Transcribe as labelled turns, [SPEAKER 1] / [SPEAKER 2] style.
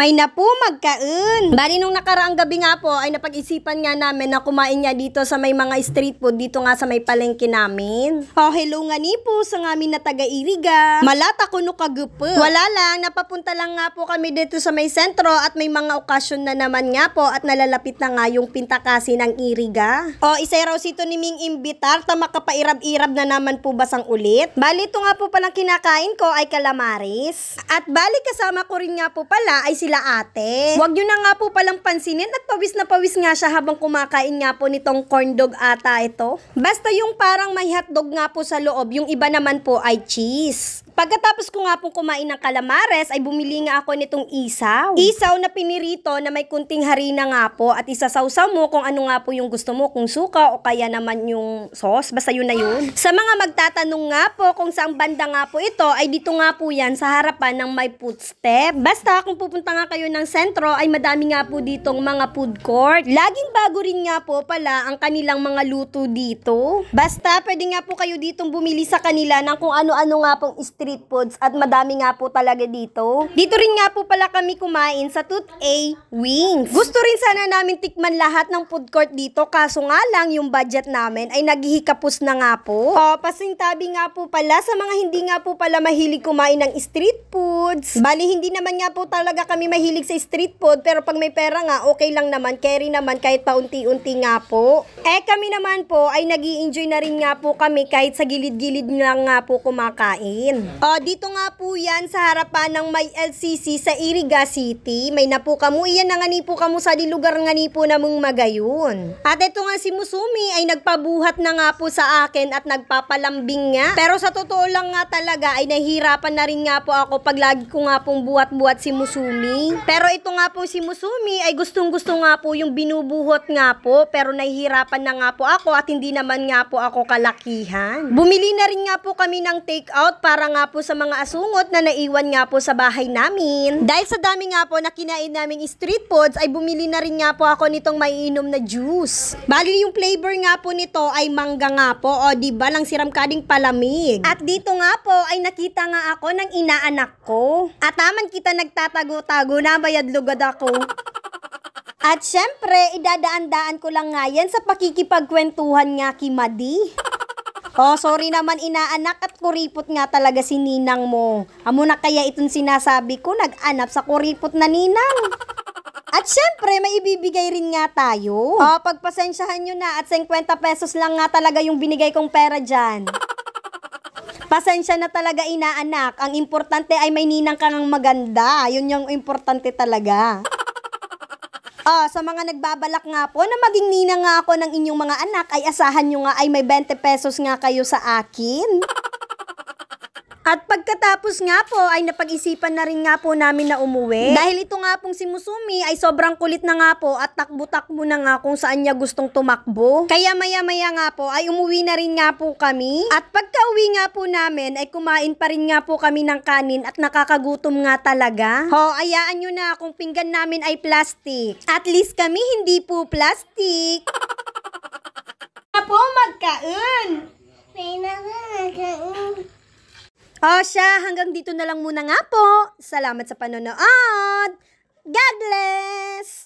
[SPEAKER 1] May na po magkain. Bali nung nakaraang gabi nga po ay napag-isipan nga namin na kumain nga dito sa may mga street food dito nga sa may palengke namin. Oh, hello nga ni po sa ngamin na taga-Iriga. Malata ko no kagupo. Wala lang, napapunta lang nga po kami dito sa may sentro at may mga okasyon na naman nga po at nalalapit na nga yung pintakasi ng Iriga. Oh, isa raw sito ni Ming imbitar ta makapairab-irab na naman po basang ulit. Bali ito nga po palang kinakain ko ay calamaris. At bali kasama ko rin nga po pala ay sila ate. Huwag nyo na nga po palang pansinin at pawis na pawis nga siya habang kumakain nga po nitong corn dog ata ito. Basta yung parang may hotdog nga po sa loob, yung iba naman po ay cheese. Pagkatapos ko nga pong kumain ng calamares ay bumili nga ako nitong isaw. Isaw na pinirito na may kunting harina nga po at isasawsaw mo kung ano nga po yung gusto mo, kung suka o kaya naman yung sauce, basta yun na yun. Sa mga magtatanong nga po kung saan banda nga po ito ay dito nga po yan sa harapan ng may food step. Basta kung pupunta nga kayo ng sentro ay madami nga po ditong mga food court. Laging bago rin nga po pala ang kanilang mga luto dito. Basta pwede nga po kayo ditong bumili sa kanila ng kung ano-ano nga pong street foods at madami nga po talaga dito. Dito rin nga po pala kami kumain sa Tooth A Wings. Gusto rin sana namin tikman lahat ng food court dito kaso nga lang yung budget namin ay naghihikapos na nga po. O, pasingtabi nga po pala sa mga hindi nga po pala mahilig kumain ng street foods. Bali, hindi naman nga po talaga kami mahilig sa street food pero pag may pera nga, okay lang naman. Carry naman kahit paunti-unti nga po. Eh, kami naman po ay nag-i-enjoy na rin nga po kami kahit sa gilid-gilid lang nga po kumakain. O, dito nga po yan sa harapan ng may LCC sa Iriga City. May napo kamo, iyan na nga ni po kamo sa di lugar nga ni po namang magayon. At ito nga si Musumi ay nagpabuhat na nga po sa akin at nagpapalambing nga. Pero sa totoo lang nga talaga ay nahihirapan na rin nga po ako pag lagi ko nga pong buhat-buhat si Musumi. Pero ito nga po si Musumi ay gustong-gusto nga po yung binubuhot nga po pero nahihirapan na nga po ako at hindi naman nga po ako kalakihan. Bumili na rin nga po kami ng take out para nga po sa mga asungot na naiwan nga po sa bahay namin. Dahil sa dami nga po na kinain naming street foods ay bumili na rin nga po ako nitong maiinom na juice. Bali yung flavor nga po nito ay mangga nga po o diba lang siram kading palamig. At dito nga po ay nakita nga ako ng inaanak ko. At taman kita nagtatago-tago na bayad lugad ako. At syempre, idadaan-daan ko lang nga yan sa pakikipagkwentuhan nga kay Madi. Oh, sorry naman inaanak at kuripot nga talaga si ninang mo. Amo na kaya itong sinasabi ko, nag-anap sa kuripot na ninang. At syempre, may ibibigay rin nga tayo. Oh, pagpasensyahan nyo na at 50 pesos lang nga talaga yung binigay kong pera dyan. Pasensya na talaga inaanak. Ang importante ay may ninang kang maganda. Yun yung importante talaga. Sa mga nagbabalak nga po na maging ninang nga ako ng inyong mga anak ay asahan nyo nga ay may 20 pesos nga kayo sa akin. At pagkatapos nga po ay napag-isipan na rin nga po namin na umuwi. Dahil ito nga pong si Musumi ay sobrang kulit na nga po at takbo-takbo na nga kung saan niya gustong tumakbo. Kaya maya-maya nga po ay umuwi na rin nga po kami. At pagka-uwi nga po namin ay kumain pa rin nga po kami ng kanin at nakakagutom nga talaga. Ho, ayaan nyo na kung pinggan namin ay plastic. At least kami hindi po plastic. Na po magkain.
[SPEAKER 2] May magkain.
[SPEAKER 1] Siya, hanggang dito na lang muna nga po. Salamat sa panonood. God bless!